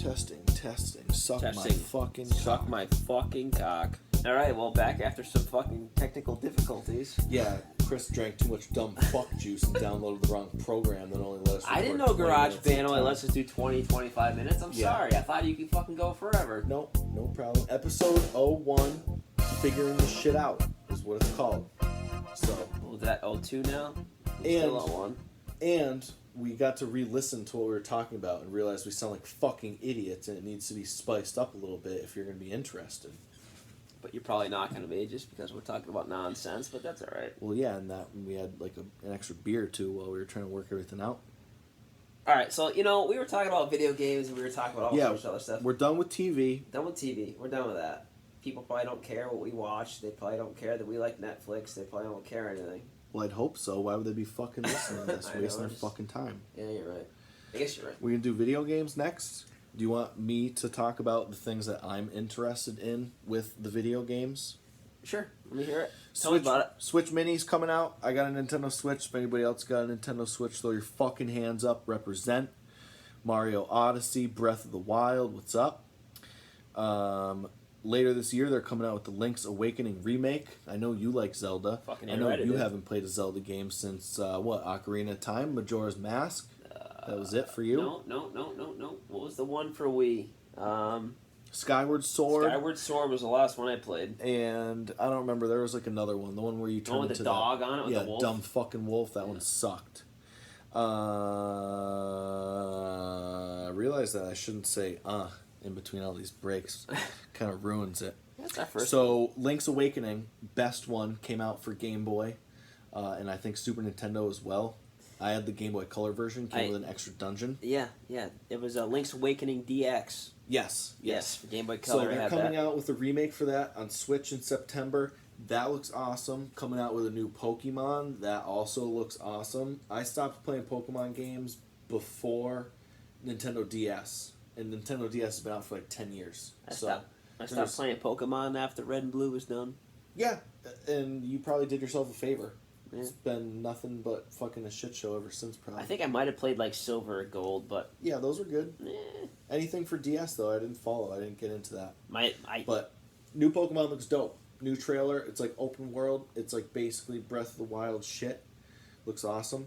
Testing. Suck my Testing. fucking Suck cock. my fucking cock. Alright, well, back after some fucking technical difficulties. Yeah, Chris drank too much dumb fuck juice and downloaded the wrong program that only let us I didn't record know 20 minutes GarageBand at a only time. lets us do 20, 25 minutes. I'm Yeah. sorry. I thought you could fucking go forever. Nope, no problem. Episode 01, Figuring the Shit Out, is what it's called. So, What was that, 02 now? And- Still 01. and we got to re-listen to what we were talking about and realize we sound like fucking idiots, and it needs to be spiced up a little bit if you're going to be interested. But you're probably not going to be just because we're talking about nonsense, but that's alright. Well, yeah, and that we had like an extra beer or two while we were trying to work everything out. Alright, so, we were talking about video games and we were talking about all sorts of other stuff. We're done with TV. Done with TV. We're done with that. People probably don't care what we watch. They probably don't care that we like Netflix. They probably don't care anything. Well, I'd hope so. Why would they be fucking listening to this? I know, Wasting their just- fucking time. Yeah, you're right. I guess you're right. We're going to do video games next. Do you want me to talk about the things that I'm interested in with the video games? Sure. Let me hear it. Tell me about it. Switch Mini's coming out. I got a Nintendo Switch. If anybody else got a Nintendo Switch, throw your fucking hands up. Represent. Mario Odyssey, Breath of the Wild. What's up? Later this year, they're coming out with the Link's Awakening remake. I know you like Zelda. Fucking I know right, you dude. haven't played a Zelda game since, Ocarina of Time, Majora's Mask? That was it for you? No. What was the one for Wii? Skyward Sword. Skyward Sword was the last one I played. And I don't remember, there was like another one. The one where you The one turned with into the dog on it with yeah, the wolf? dumb fucking wolf. That one sucked. I realized that I shouldn't say in between all these breaks. Kind of ruins it. That's our first one. So, Link's Awakening, best one, came out for Game Boy, and I think Super Nintendo as well. I had the Game Boy Color version, came with an extra dungeon. Yeah. It was Link's Awakening DX. Yes. For Game Boy So Color. I they're had coming that. out with a remake for that on Switch in September. That looks awesome. Coming out with a new Pokemon. That also looks awesome. I stopped playing Pokemon games before Nintendo DS. And Nintendo DS has been out for like 10 years. I stopped playing Pokemon after Red and Blue was done. Yeah, and you probably did yourself a favor. Yeah. It's been nothing but fucking a shit show ever since, probably. I think I might have played like Silver or Gold, but Yeah, those were good. eh, Anything for DS, though, I didn't follow. I didn't get into that. I But new Pokemon looks dope. New trailer. It's like open world. It's like basically Breath of the Wild shit. Looks awesome.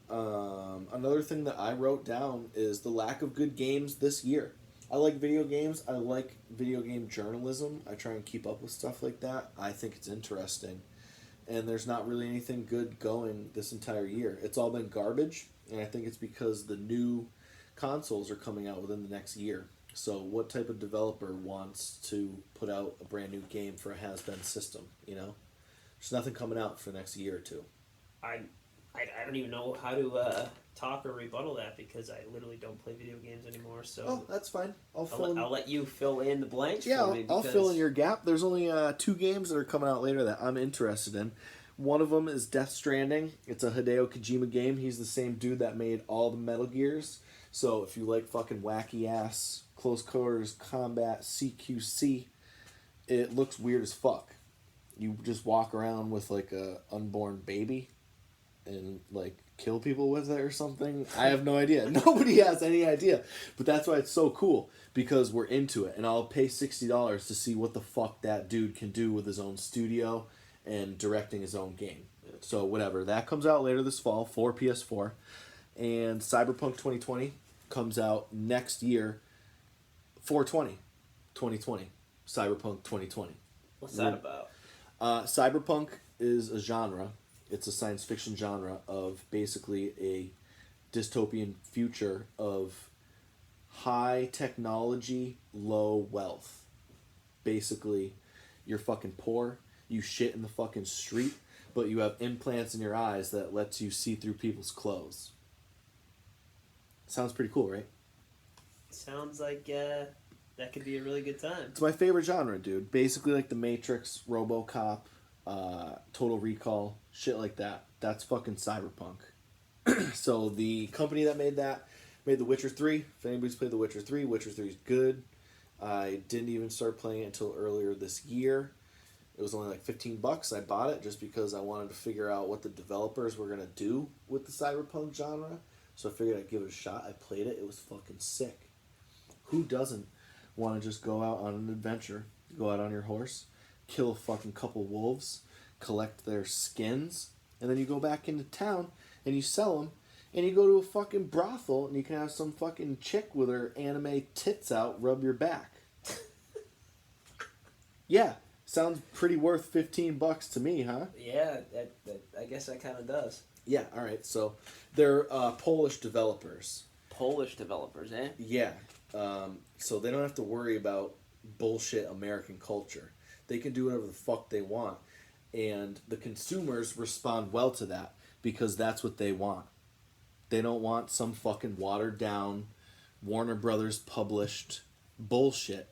Another thing that I wrote down is the lack of good games this year. I like video games. I like video game journalism. I try and keep up with stuff like that. I think it's interesting. And there's not really anything good going this entire year. It's all been garbage, and I think it's because the new consoles are coming out within the next year. So what type of developer wants to put out a brand new game for a has-been system, you know? There's nothing coming out for the next year or two. I don't even know how to talk or rebuttal that because I literally don't play video games anymore. So Oh, that's fine. I'll let you fill in the blanks Yeah, for me. I'll because fill in your gap. There's only 2 games that are coming out later that I'm interested in. One of them is Death Stranding. It's a Hideo Kojima game. He's the same dude that made all the Metal Gears. So if you like fucking wacky-ass close quarters combat CQC, it looks weird as fuck. You just walk around with like a unborn baby and like kill people with it or something. I have no idea. Nobody has any idea. But that's why it's so cool, because we're into it. And I'll pay $60 to see what the fuck that dude can do with his own studio and directing his own game. So whatever. That comes out later this fall for PS4. And Cyberpunk 2020 comes out next year, 2020. Cyberpunk 2020. what's that about? Cyberpunk is a genre. It's a science fiction genre of basically a dystopian future of high technology, low wealth. Basically, you're fucking poor, you shit in the fucking street, but you have implants in your eyes that lets you see through people's clothes. Sounds pretty cool, right? Sounds like that could be a really good time. It's my favorite genre, dude. Basically like The Matrix, RoboCop, Total Recall, shit like that. That's fucking Cyberpunk. So the company that made that made The Witcher 3. If anybody's played The Witcher 3, Witcher 3 is good. I didn't even start playing it until earlier this year. It was only like $15. I bought it just because I wanted to figure out what the developers were going to do with the Cyberpunk genre. So I figured I'd give it a shot. I played it. It was fucking sick. Who doesn't want to just go out on an adventure? Go out on your horse, kill a fucking couple wolves, collect their skins, and then you go back into town and you sell them, and you go to a fucking brothel and you can have some fucking chick with her anime tits out rub your back. Yeah, sounds pretty worth $15 to me, huh? Yeah, I guess that kind of does. Yeah, all right. So they're Polish developers. Polish developers, eh? Yeah. So they don't have to worry about bullshit American culture. They can do whatever the fuck they want. And the consumers respond well to that because that's what they want. They don't want some fucking watered down Warner Brothers published bullshit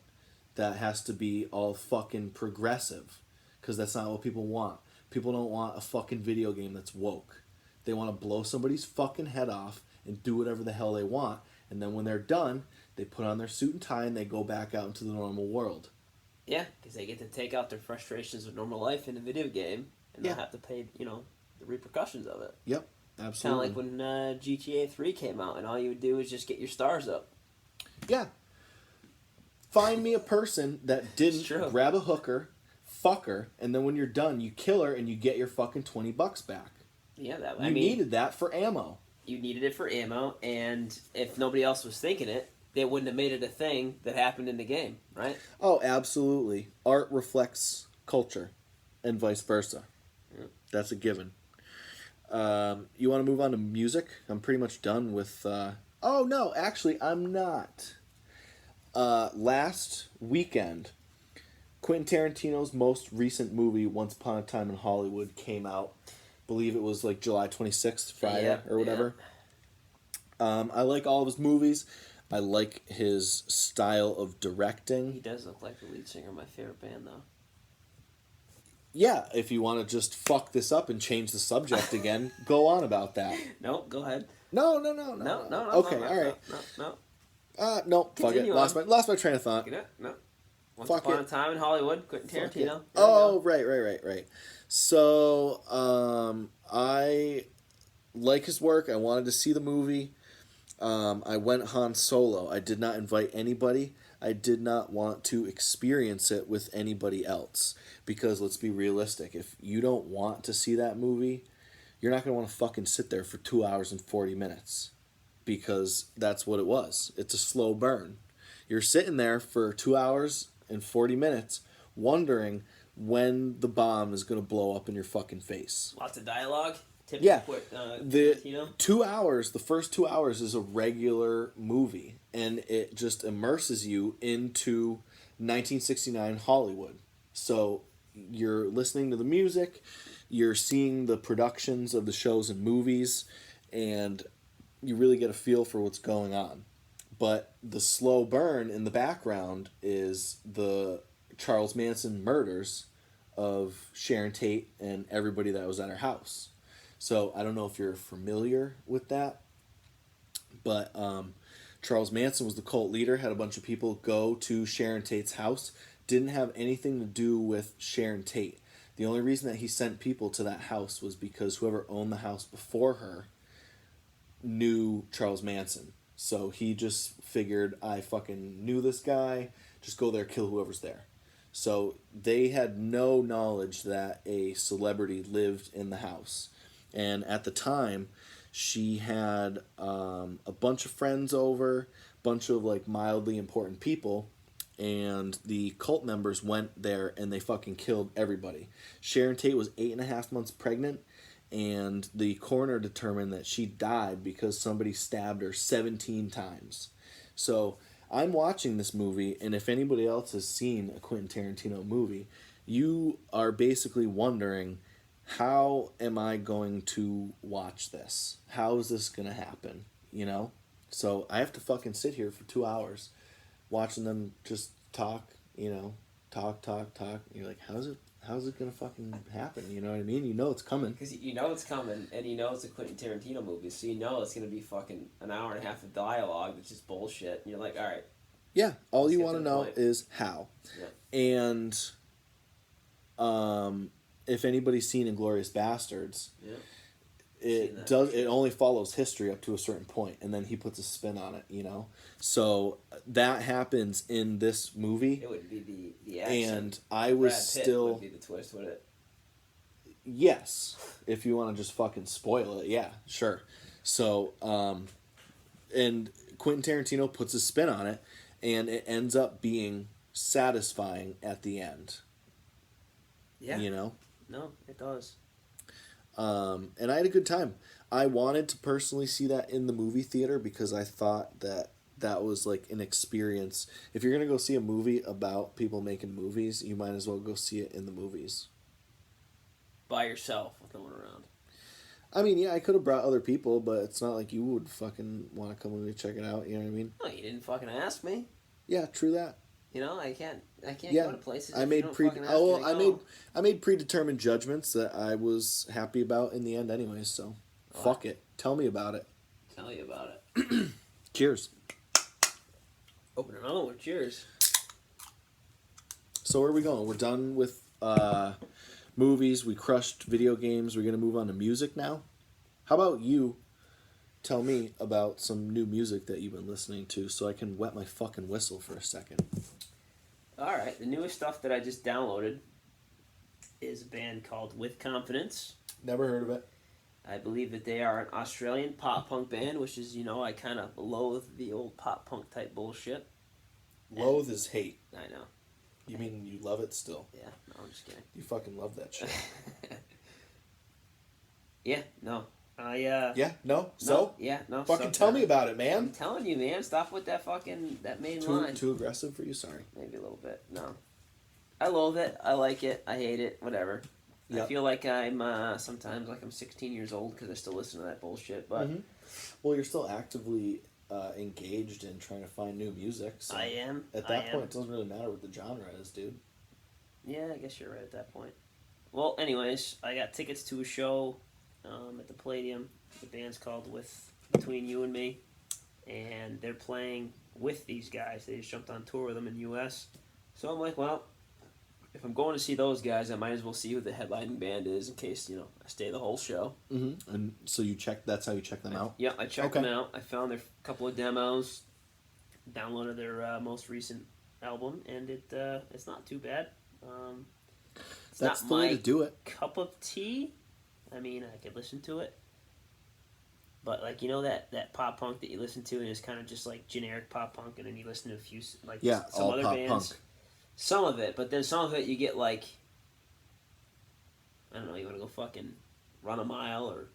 that has to be all fucking progressive, because that's not what people want. People don't want a fucking video game that's woke. They want to blow somebody's fucking head off and do whatever the hell they want, and then when they're done, they put on their suit and tie and they go back out into the normal world. Yeah, because they get to take out their frustrations with normal life in a video game, and Yeah. not have to pay, the repercussions of it. Yep, absolutely. Kind of like when GTA 3 came out, and all you would do is just get your stars up. Yeah. Find me a person that didn't grab a hooker, fuck her, and then when you're done, you kill her and you get your fucking $20 back. Yeah, you needed that for ammo. You needed it for ammo, and if nobody else was thinking it, they wouldn't have made it a thing that happened in the game, right? Oh, absolutely. Art reflects culture, and vice versa. Yeah. That's a given. You want to move on to music? I'm pretty much done with... Oh, no, actually, I'm not. Last weekend, Quentin Tarantino's most recent movie, Once Upon a Time in Hollywood, came out. I believe it was like July 26th, Friday, or whatever. Yeah. I like all of his movies. I like his style of directing. He does look like the lead singer of my favorite band, though. Yeah, if you want to just fuck this up and change the subject again, go on about that. No, go ahead. No. Okay, all right. No, fuck it. Lost my train of thought. No. Once Upon a Time in Hollywood, Quentin Tarantino. Oh, right. So, I like his work. I wanted to see the movie. I went Han Solo. I did not invite anybody. I did not want to experience it with anybody else. Because let's be realistic. If you don't want to see that movie, you're not going to want to fucking sit there for 2 hours and 40 minutes. Because that's what it was. It's a slow burn. You're sitting there for 2 hours and 40 minutes wondering when the bomb is going to blow up in your fucking face. Lots of dialogue. Yeah. The 2 hours, the first 2 hours is a regular movie. And it just immerses you into 1969 Hollywood. So you're listening to the music, you're seeing the productions of the shows and movies, and you really get a feel for what's going on. But the slow burn in the background is the Charles Manson murders of Sharon Tate and everybody that was at her house. So I don't know if you're familiar with that, but Charles Manson was the cult leader, had a bunch of people go to Sharon Tate's house, didn't have anything to do with Sharon Tate. The only reason that he sent people to that house was because whoever owned the house before her knew Charles Manson. So he just figured, I fucking knew this guy, just go there, kill whoever's there. So they had no knowledge that a celebrity lived in the house. And at the time, she had a bunch of friends over, bunch of like mildly important people, and the cult members went there and they fucking killed everybody. Sharon Tate was 8.5 months pregnant, and the coroner determined that she died because somebody stabbed her 17 times. So I'm watching this movie, and if anybody else has seen a Quentin Tarantino movie, you are basically wondering, how am I going to watch this? How is this going to happen? You know? So I have to fucking sit here for 2 hours watching them just talk, talk. And you're like, how's it gonna fucking happen? You know what I mean? You know it's coming. Because you know it's coming, and you know it's a Quentin Tarantino movie, so you know it's gonna be fucking an hour and a half of dialogue that's just bullshit, and you're like, all right. Yeah, all you want to know is how. Yeah. And if anybody's seen Inglourious Bastards, It only follows history up to a certain point, and then he puts a spin on it, you know. So that happens in this movie. It would be the action. And I was Brad Pitt still would be the twist, would it? Yes, if you want to just fucking spoil it, yeah, sure. So, and Quentin Tarantino puts a spin on it, and it ends up being satisfying at the end. Yeah. You know? No, it does. And I had a good time. I wanted to personally see that in the movie theater because I thought that was like an experience. If you're going to go see a movie about people making movies, you might as well go see it in the movies. By yourself with no one around. I mean, yeah, I could have brought other people, but it's not like you would fucking want to come with me to check it out. You know what I mean? No, you didn't fucking ask me. Yeah, true that. You know, I can't Yeah, go to places. I if made you don't fucking ask me to go. I made predetermined judgments that I was happy about in the end, anyways. So, fuck it. Tell me about it. Tell you about it. Cheers. Open another one. Cheers. So where are we going? We're done with movies. We crushed video games. We're gonna move on to music now. How about you? Tell me about some new music that you've been listening to, so I can wet my fucking whistle for a second. All right, the newest stuff that I just downloaded is a band called With Confidence. Never heard of it. I believe that they are an Australian pop punk band, which is, I kind of loathe the old pop punk type bullshit. Loathe is hate. I know. You mean you love it still? Yeah, no, I'm just kidding. You fucking love that shit. Yeah, no. Yeah, no? So? No, yeah, no. Fucking tell me about it, I'm man. telling you, man. Stop with that main line. Too aggressive for you? Sorry. Maybe a little bit. No. I loathe it. I like it. I hate it. Whatever. Yep. I feel like I'm sometimes like I'm 16 years old because I still listen to that bullshit. But well, you're still actively engaged in trying to find new music. So I am. At that point, it doesn't really matter what the genre is, dude. Yeah, I guess you're right at that point. Well, anyways, I got tickets to a show at the Palladium. The band's called Between You and Me, and they're playing with these guys. They just jumped on tour with them in the U.S. So I'm like, well, if I'm going to see those guys, I might as well see who the headlining band is in case, I stay the whole show. Mm-hmm. And so that's how you check them out? Yeah, I checked them out. I found their couple of demos, downloaded their most recent album, and it's not too bad. That's the way to do it. Cup of tea. I mean, I could listen to it. But, that pop punk that you listen to and it's kind of just, generic pop punk, and then you listen to a few, some all other pop bands. Punk. Some of it, but then some of it you get, I don't know, you want to go fucking run a mile, or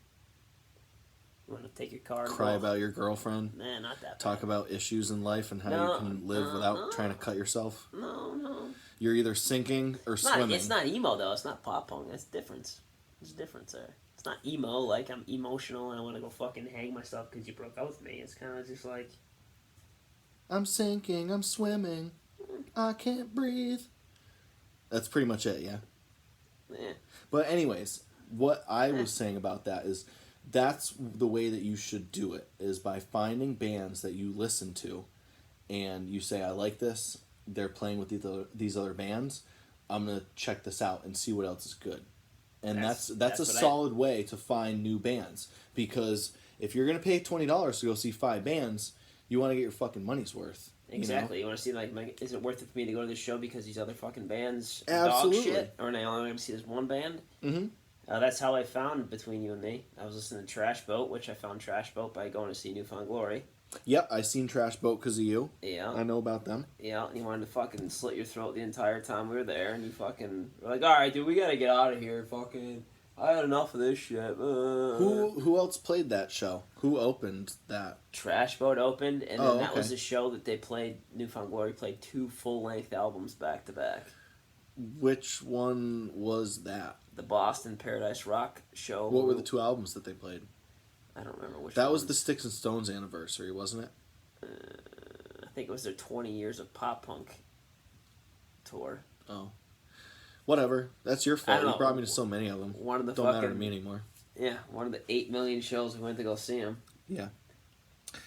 you want to take your car and cry about your girlfriend. Nah, not that bad. Talk about issues in life and how you can live without trying to cut yourself. No. You're either sinking or swimming. It's not emo, though. It's not pop punk. That's difference. There's a difference there. It's not emo, like I'm emotional and I want to go fucking hang myself because you broke up with me. It's kind of just like... I'm sinking, I'm swimming, I can't breathe. That's pretty much it, yeah? Yeah. But anyways, what I was saying about that is that's the way that you should do it, is by finding bands that you listen to and you say, I like this, they're playing with these other bands, I'm going to check this out and see what else is good. And that's a solid way to find new bands, because if you're going to pay $20 to go see 5 bands, you want to get your fucking money's worth. Exactly. You want to see, is it worth it for me to go to this show because these other fucking bands Absolutely. dog shit? Or am I only going to see this one band? Mm-hmm. That's how I found Between You and Me. I was listening to Trash Boat, which I found Trash Boat by going to see New Found Glory. Yep, I seen Trash Boat because of you. Yeah. I know about them. Yeah, and you wanted to fucking slit your throat the entire time we were there, and you fucking were like, alright, dude, we gotta get out of here, fucking... I had enough of this shit. Who else played that show? Who opened that? Trash Boat opened, and then that was the show that they played. New Found Glory played 2 full-length albums back to back. Which one was that? The Boston Paradise Rock show. What were the 2 albums that they played? I don't remember which. That was the Sticks and Stones anniversary, wasn't it? I think it was their 20 years of pop punk tour. Oh. Whatever. That's your fault. You brought me to so many of them. One of the Don't matter to me anymore. Yeah, one of the 8 million shows we went to go see them. Yeah.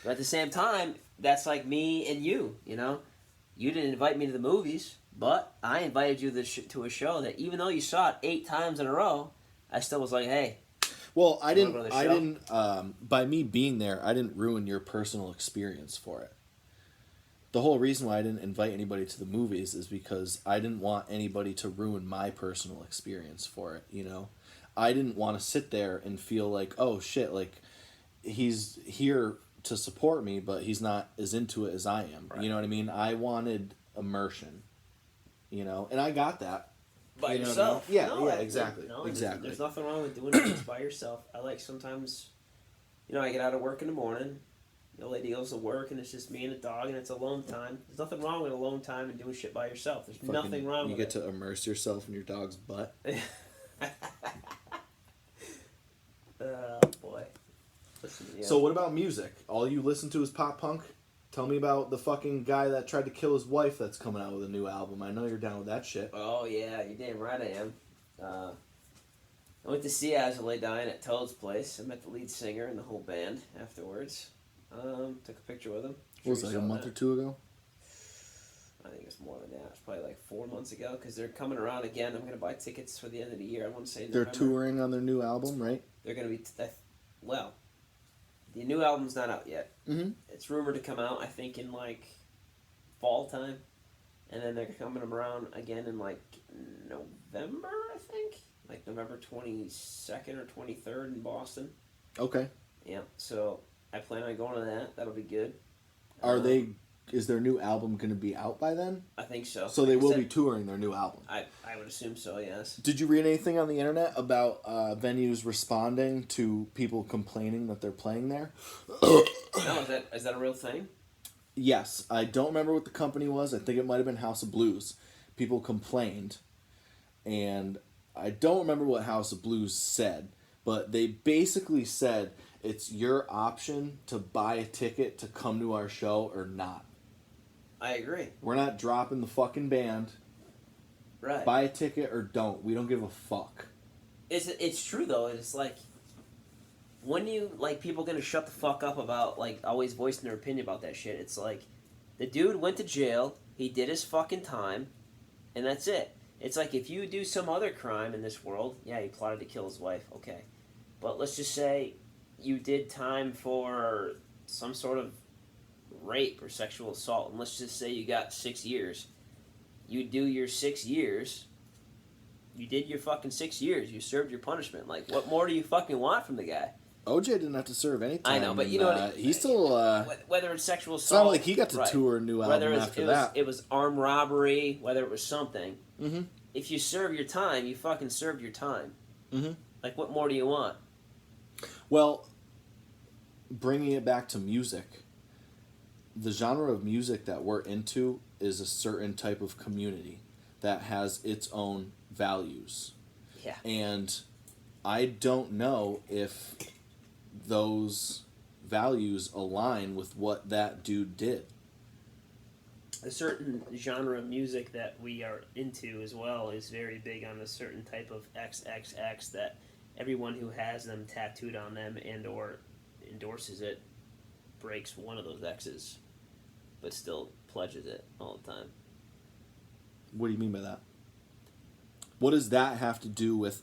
But at the same time, that's like me and you, You didn't invite me to the movies, but I invited you to a show that even though you saw it 8 times in a row, I still was like, hey. Well, I You wanna go to didn't. the I show? didn't. By me being there, I didn't ruin your personal experience for it. The whole reason why I didn't invite anybody to the movies is because I didn't want anybody to ruin my personal experience for it. You know, I didn't want to sit there and feel like, oh shit, like he's here to support me, but he's not as into it as I am. Right. You know what I mean? I wanted immersion. You know, and I got that. By You know what I yourself. mean? Yeah, No, yeah, I- exactly, No, exactly. There's nothing wrong with doing it just by yourself. I like sometimes, I get out of work in the morning. The lady goes to work, and it's just me and the dog, and it's alone time. There's nothing wrong with alone time and doing shit by yourself. There's nothing wrong You with get to immerse yourself in your dog's butt. it. Oh, boy. Listen, yeah. So what about music? All you listen to is pop punk? Tell me about the fucking guy that tried to kill his wife that's coming out with a new album. I know you're down with that shit. Oh, yeah, you're damn right I am. I went to see As I Lay Dying at Toad's place. I met the lead singer and the whole band afterwards. Took a picture with him. What was it, like a month or two ago? I think it's more than that. It's probably like 4 months ago because they're coming around again. I'm going to buy tickets for the end of the year. I want to say They're November. touring on their new album, right? They're going to be... well, the new album's not out yet. Mm-hmm. It's rumored to come out, I think, in like fall time. And then they're coming around again in like November, I think. Like November 22nd or 23rd in Boston. Okay. Yeah, so I plan on going to that. That'll be good. Is their new album going to be out by then? I think so. So they Like I will said, be touring their new album. I would assume so, yes. Did you read anything on the internet about venues responding to people complaining that they're playing there? No, is that a real thing? Yes. I don't remember what the company was. I think it might have been House of Blues. People complained. And I don't remember what House of Blues said. But they basically said it's your option to buy a ticket to come to our show or not. I agree. We're not dropping the fucking band. Right. Buy a ticket or don't. We don't give a fuck. It's true though. It's like when you like people gonna shut the fuck up about like always voicing their opinion about that shit. It's like the dude went to jail. He did his fucking time, and that's it. It's like if you do some other crime in this world, yeah, he plotted to kill his wife. Okay, but let's just say you did time for some sort of rape or sexual assault, and let's just say you got 6 years. You do your 6 years. You did your fucking 6 years. You served your punishment. Like, what more do you fucking want from the guy? OJ didn't have to serve any time. I know, but you know what I mean. He's still. Whether it's sexual It's assault, not like he got to right. tour a new Whether album after that. it was armed robbery, whether it was something. Mm-hmm. If you serve your time, you fucking served your time. Mm-hmm. Like, what more do you want? Well, bringing it back to music, the genre of music that we're into is a certain type of community that has its own values. Yeah. And I don't know if those values align with what that dude did. A certain genre of music that we are into as well is very big on a certain type of XXX that everyone who has them tattooed on them and or endorses it breaks one of those X's, but still pledges it all the time. What do you mean by that? What does that have to do with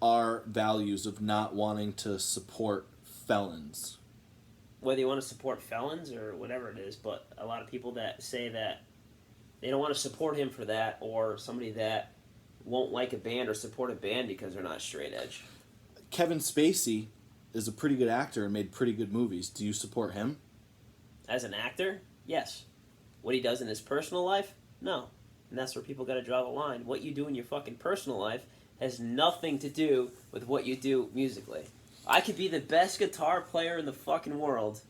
our values of not wanting to support felons? Whether you want to support felons or whatever it is, but a lot of people that say that they don't want to support him for that, or somebody that won't like a band or support a band because they're not straight edge. Kevin Spacey is a pretty good actor and made pretty good movies. Do you support him? As an actor, yes. What he does in his personal life, no. And that's where people got to draw the line. What you do in your fucking personal life has nothing to do with what you do musically. I could be the best guitar player in the fucking world,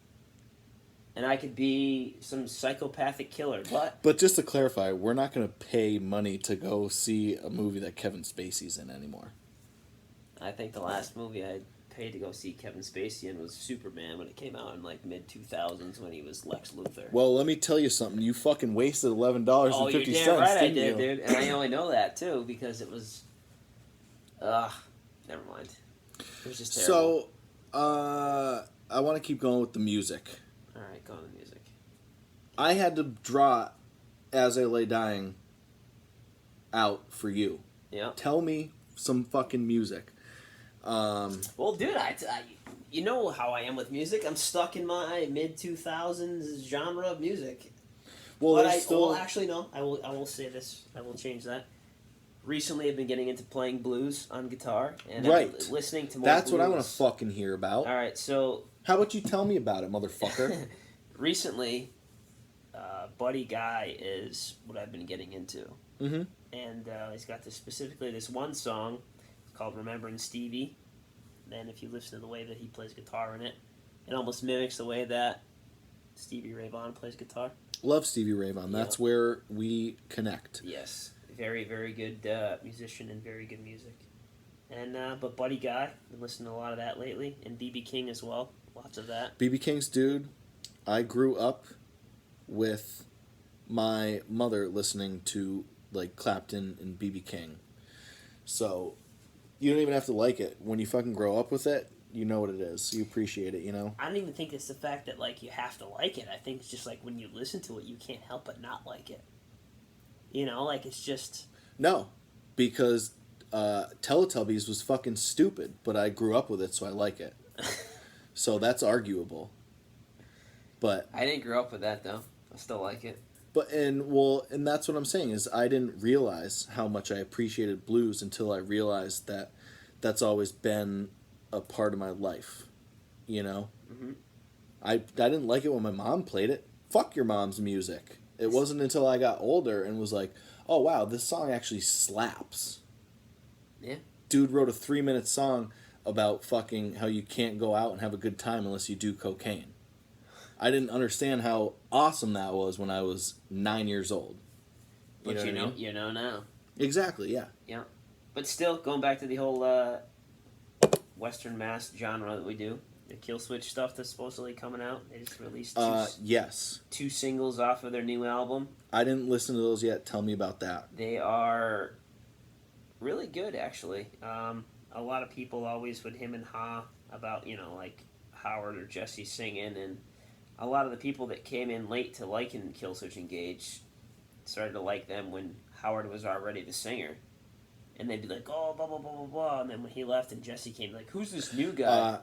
and I could be some psychopathic killer, But just to clarify, we're not going to pay money to go see a movie that Kevin Spacey's in anymore. I think the last movie I paid to go see Kevin Spacey in was Superman when it came out in like mid-2000s when he was Lex Luthor. Well, let me tell you something. You fucking wasted $11.50. Oh, you're damn right I did, dude. And I only know that, too, because it was... never mind. It was just terrible. So, I want to keep going with the music. Alright, go on the music. I had to draw As I Lay Dying out for you. Yeah. Tell me some fucking music. Well, dude, you know how I am with music. I'm stuck in my mid 2000s genre of music. Well, But there's still... well, actually, no. I will say this. I will change that. Recently, I've been getting into playing blues on guitar and Right. I'm listening to more. That's blues. what I want to fucking hear about. All right, so how about you tell me about it, motherfucker? Recently, Buddy Guy is what I've been getting into. Mm-hmm. And he's got specifically this one song called "Remembering Stevie." And if you listen to the way that he plays guitar in it, it almost mimics the way that Stevie Ray Vaughan plays guitar. Love Stevie Ray Vaughan. That's where we connect. Yes, very, very good musician and very good music. And but Buddy Guy, been listening to a lot of that lately, and B.B. King as well. Lots of that. B.B. King's dude. I grew up with my mother listening to like Clapton and B.B. King. So you don't even have to like it. When you fucking grow up with it, you know what it is. You appreciate it, you know? I don't even think it's the fact that like you have to like it. I think it's just like when you listen to it, you can't help but not like it. You know, like it's just... No, because Teletubbies was fucking stupid, but I grew up with it, so I like it. So that's arguable. But I didn't grow up with that, though. I still like it. And that's what I'm saying, is I didn't realize how much I appreciated blues until I realized that that's always been a part of my life, you know? Mm-hmm. I didn't like it when my mom played it. Fuck your mom's music. It wasn't until I got older and was like, oh, wow, this song actually slaps. Yeah. Dude wrote a 3-minute song about fucking how you can't go out and have a good time unless you do cocaine. I didn't understand how awesome that was when I was 9 years old. You know now. Exactly, yeah. Yeah. But still, going back to the whole Western Mass genre that we do, the Kill Switch stuff that's supposedly coming out. They just released two singles off of their new album. I didn't listen to those yet. Tell me about that. They are really good, actually. A lot of people always would him and ha about, like Howard or Jesse singing, and a lot of the people that came in late to liking Kill Switch Engage started to like them when Howard was already the singer. And they'd be like, oh, blah, blah, blah, blah, blah. And then when he left and Jesse came, like, who's this new guy?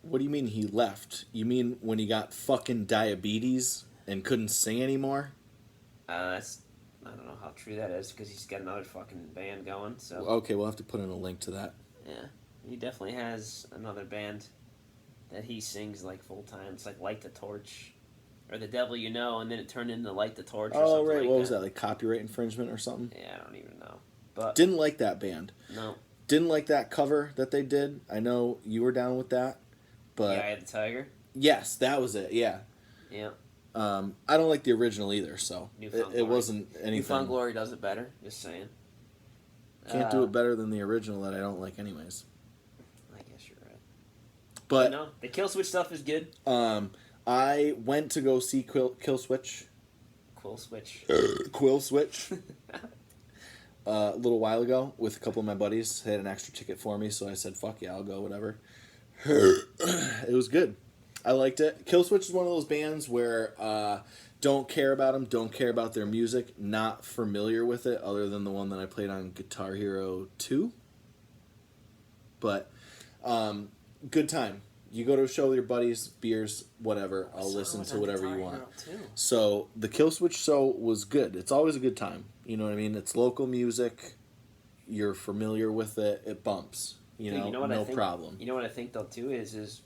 What do you mean he left? You mean when he got fucking diabetes and couldn't sing anymore? I don't know how true that is, because he's got another fucking band going. So okay, we'll have to put in a link to that. Yeah, he definitely has another band that he sings like full time. It's like Light the Torch, or The Devil You Know, and then it turned into Light the Torch. Or something right. Like What was that? Like copyright infringement or something? Yeah, I don't even know. But didn't like that band. No. Didn't like that cover that they did. I know you were down with that, but Eye of the Tiger. Yes, that was it. Yeah. Yeah. I don't like the original either, so it wasn't anything. Newfound Glory does it better. Just saying. Can't do it better than the original that I don't like, anyways. I guess you're right. But no, the Kill Switch stuff is good. I went to go see Kill Switch. Quill Switch. Quill Switch. A little while ago with a couple of my buddies. They had an extra ticket for me, so I said, fuck yeah, I'll go, whatever. It was good. I liked it. Kill Switch is one of those bands where don't care about them, don't care about their music, not familiar with it other than the one that I played on Guitar Hero 2. But good time. You go to a show with your buddies, beers, whatever. I'll listen to whatever you want. So the Kill Switch show was good. It's always a good time. You know what I mean? It's local music. You're familiar with it. It bumps. You know what no problem. You know what I think, though, too, is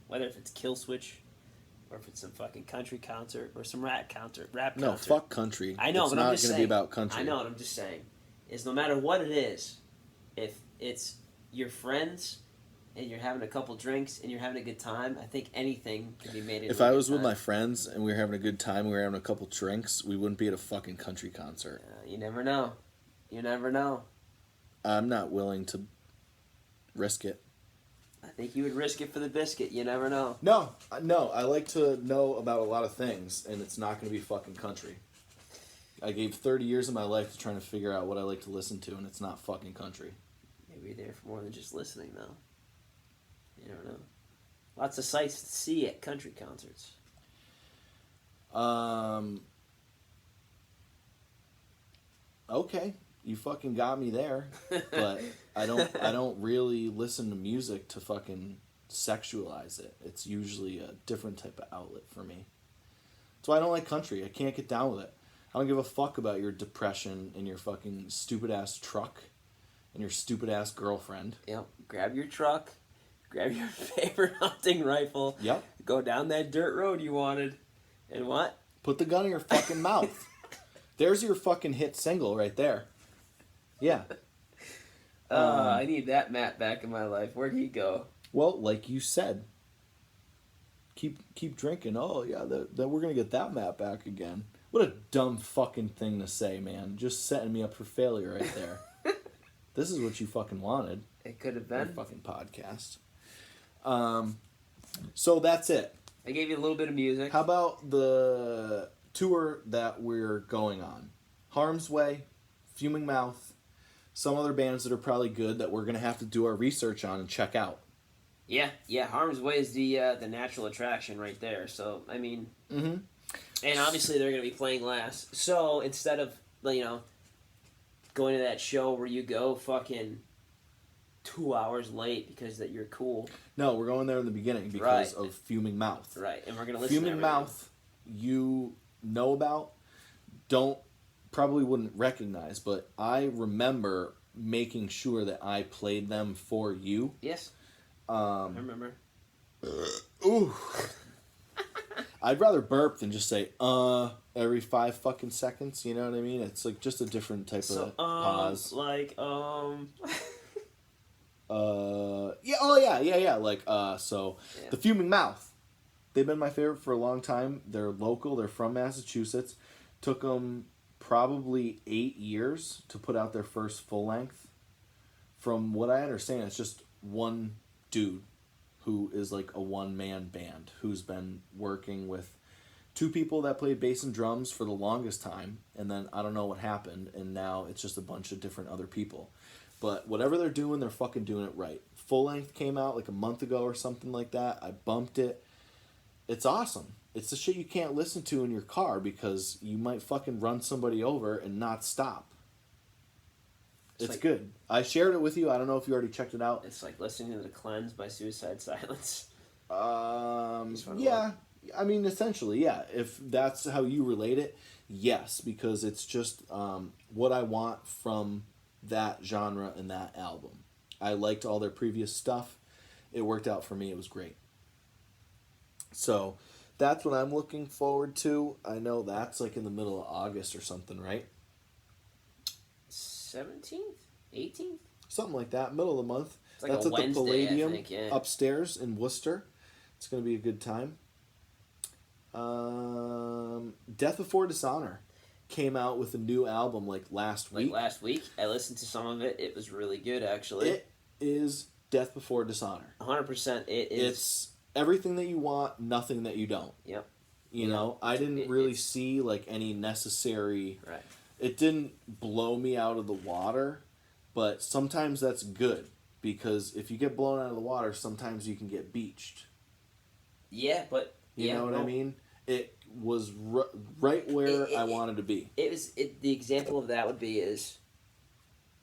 whether if it's Kill Switch or if it's some fucking country concert or some rap concert. No, fuck country. I know, it's but I'm not just going to be about country. I know what I'm just saying. Is no matter what it is, if it's your friends and you're having a couple drinks and you're having a good time, I think anything can be made into If I was with my friends and we were having a good time, we were having a couple drinks, we wouldn't be at a fucking country concert. You never know. You never know. I'm not willing to risk it. I think you would risk it for the biscuit. You never know. No. I like to know about a lot of things, and it's not going to be fucking country. I gave 30 years of my life to trying to figure out what I like to listen to, and it's not fucking country. Maybe you're there for more than just listening, though. You never know. Lots of sights to see at country concerts. Okay. You fucking got me there. But I don't really listen to music to fucking sexualize it. It's usually a different type of outlet for me. That's why I don't like country. I can't get down with it. I don't give a fuck about your depression and your fucking stupid ass truck and your stupid ass girlfriend. Yep. Grab your truck. Grab your favorite hunting rifle. Yep. Go down that dirt road you wanted. And what? Put the gun in your fucking mouth. There's your fucking hit single right there. Yeah. I need that Matt back in my life. Where'd he go? Well, like you said, keep drinking. Oh, yeah, then we're going to get that Matt back again. What a dumb fucking thing to say, man. Just setting me up for failure right there. This is what you fucking wanted. It could have been. Your fucking podcast. So that's it. I gave you a little bit of music. How about the tour that we're going on? Harm's Way, Fuming Mouth, some other bands that are probably good that we're going to have to do our research on and check out. Yeah, Harm's Way is the natural attraction right there. So, I mean, Mm-hmm. And obviously they're going to be playing last. So, instead of, going to that show where you go fucking 2 hours late because that you're cool. No, we're going there in the beginning because of Fuming Mouth. Right, and we're going to listen Fuming to Mouth, you know about, probably wouldn't recognize, but I remember making sure that I played them for you. Yes. I remember. Ooh. I'd rather burp than just say, every 5 fucking seconds, you know what I mean? It's like just a different type of pause. The Fuming Mouth. They've been my favorite for a long time. They're local. They're from Massachusetts. Took them probably 8 years to put out their first full length. From what I understand, it's just one dude who is like a one-man band who's been working with 2 people that played bass and drums for the longest time, and then I don't know what happened, and now it's just a bunch of different other people. But whatever they're doing, they're fucking doing it right. Full length came out like a month ago or something like that. I bumped it. It's awesome. It's the shit you can't listen to in your car because you might fucking run somebody over and not stop. It's like, good. I shared it with you. I don't know if you already checked it out. It's like listening to The Cleanse by Suicide Silence. Yeah. I mean, essentially, yeah. If that's how you relate it, yes. Because it's just what I want from that genre and that album. I liked all their previous stuff. It worked out for me. It was great. So, that's what I'm looking forward to. I know that's like in the middle of August or something, right? 17th? 18th? Something like that. Middle of the month. It's like that's a at Wednesday, the Palladium I think, yeah. Upstairs in Worcester. It's going to be a good time. Death Before Dishonor came out with a new album like last week. I listened to some of it. It was really good, actually. It is Death Before Dishonor. 100%. It is. It's everything that you want, nothing that you don't. Yep. You know, I didn't really see like any necessary. Right. It didn't blow me out of the water, but sometimes that's good because if you get blown out of the water, sometimes you can get beached. Yeah, but you know what I mean. It was right where I wanted to be. The example of that would be is,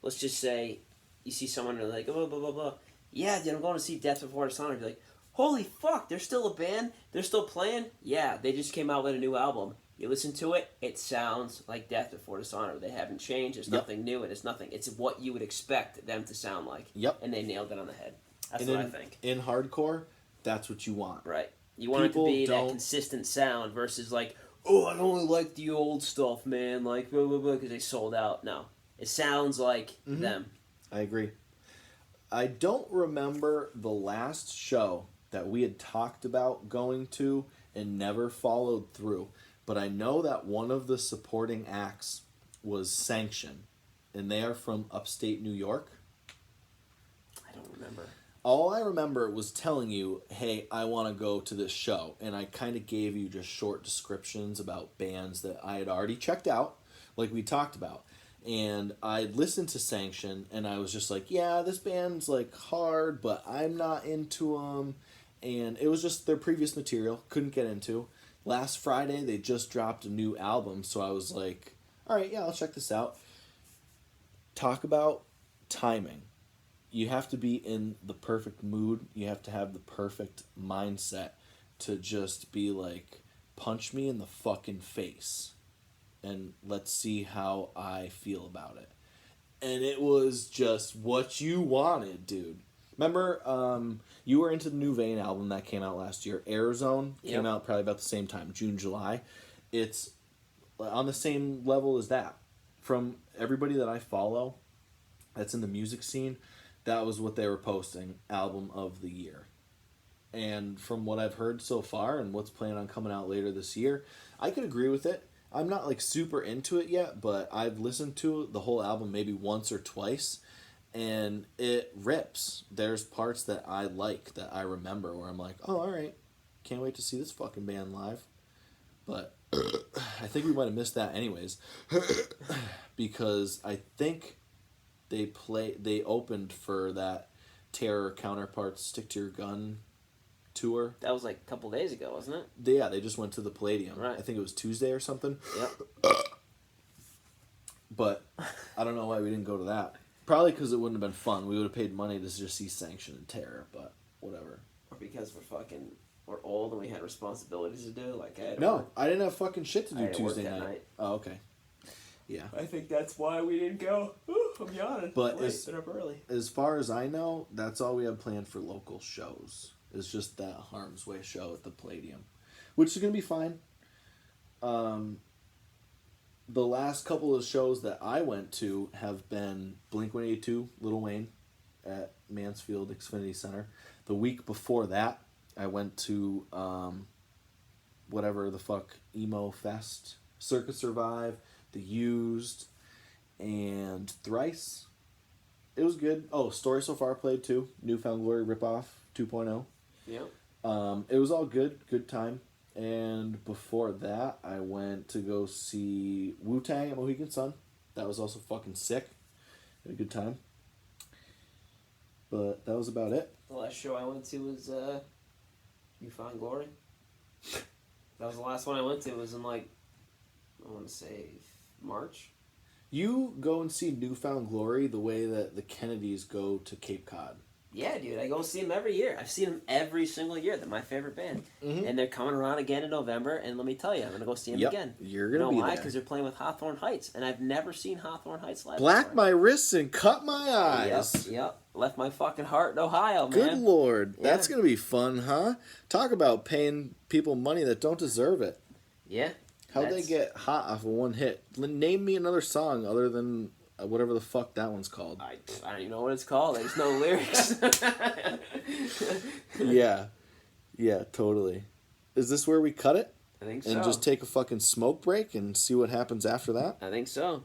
let's just say, you see someone and they're like, oh, blah, blah, blah. Yeah, dude, I'm going to see Death Before Dishonor. You're like, holy fuck, they're still a band? They're still playing? Yeah, they just came out with a new album. You listen to it, it sounds like Death Before Dishonor. They haven't changed. It's nothing new. It's nothing. It's what you would expect them to sound like. Yep. And they nailed it on the head. That's what I think. In hardcore, that's what you want. Right. You want it to be that consistent sound versus like, oh, I only like the old stuff, man, like, blah, blah, blah, because they sold out. No. It sounds like them. I agree. I don't remember the last show that we had talked about going to and never followed through, but I know that one of the supporting acts was Sanction, and they are from upstate New York. I don't remember. All I remember was telling you, hey, I want to go to this show. And I kind of gave you just short descriptions about bands that I had already checked out, like we talked about. And I listened to Sanction, and I was just like, yeah, this band's like hard, but I'm not into them. And it was just their previous material, couldn't get into. Last Friday, they just dropped a new album, so I was like, all right, yeah, I'll check this out. talk about timing. You have to be in the perfect mood. You have to have the perfect mindset to just be like, punch me in the fucking face and let's see how I feel about it. And it was just what you wanted, dude. Remember, you were into the New Vein album that came out last year. Airzone came out probably about the same time, June, July. It's on the same level as that. From everybody that I follow that's in the music scene, that was what they were posting, album of the year. And from what I've heard so far and what's planned on coming out later this year, I could agree with it. I'm not like super into it yet, but I've listened to the whole album maybe once or twice, and it rips. There's parts that I like, that I remember, where I'm like, oh, all right, can't wait to see this fucking band live. But I think we might have missed that anyways, because I think they opened for that Terror Counterparts Stick to Your Gun tour. That was like a couple days ago, wasn't it? Yeah, they just went to the Palladium. Right. I think it was Tuesday or something. Yep. But I don't know why we didn't go to that. Probably because it wouldn't have been fun. We would have paid money to just see Sanction and Terror, but whatever. Or because we're old and we had responsibilities to do. Like I didn't have fucking shit to do Tuesday night. Oh, okay. Yeah. I think that's why we didn't go. Ooh, I'm yawning. But been up early. As far as I know, that's all we have planned for local shows. It's just that Harm's Way show at the Palladium, which is going to be fine. The last couple of shows that I went to have been Blink-182, Lil Wayne, at Mansfield Xfinity Center. The week before that, I went to whatever the fuck, Emo Fest, Circus Survive, The Used, and Thrice. It was good. Oh, Story So Far played too. Newfound Glory Ripoff 2.0. Yeah. It was all good time. And before that, I went to go see Wu-Tang at Mohegan Sun. That was also fucking sick. Had a good time. But that was about it. The last show I went to was Newfound Glory. That was the last one I went to. It was in I want to say March. You go and see Newfound Glory the way that the Kennedys go to Cape Cod. Yeah, dude, I go see them every year. I've seen them every single year. They're my favorite band. Mm-hmm. And they're coming around again in November, and let me tell you, I'm going to go see them again. You're going to be there. Why? Because they're playing with Hawthorne Heights, and I've never seen Hawthorne Heights live Black before. my wrists and cut my eyes. Yep. Left my fucking heart in Ohio, man. Good Lord. Yeah. That's going to be fun, huh? Talk about paying people money that don't deserve it. Yeah. How'd they get hot off of one hit? Name me another song other than whatever the fuck that one's called. I don't even know what it's called. There's no lyrics. Yeah, totally. Is this where we cut it? I think so. And just take a fucking smoke break and see what happens after that? I think so.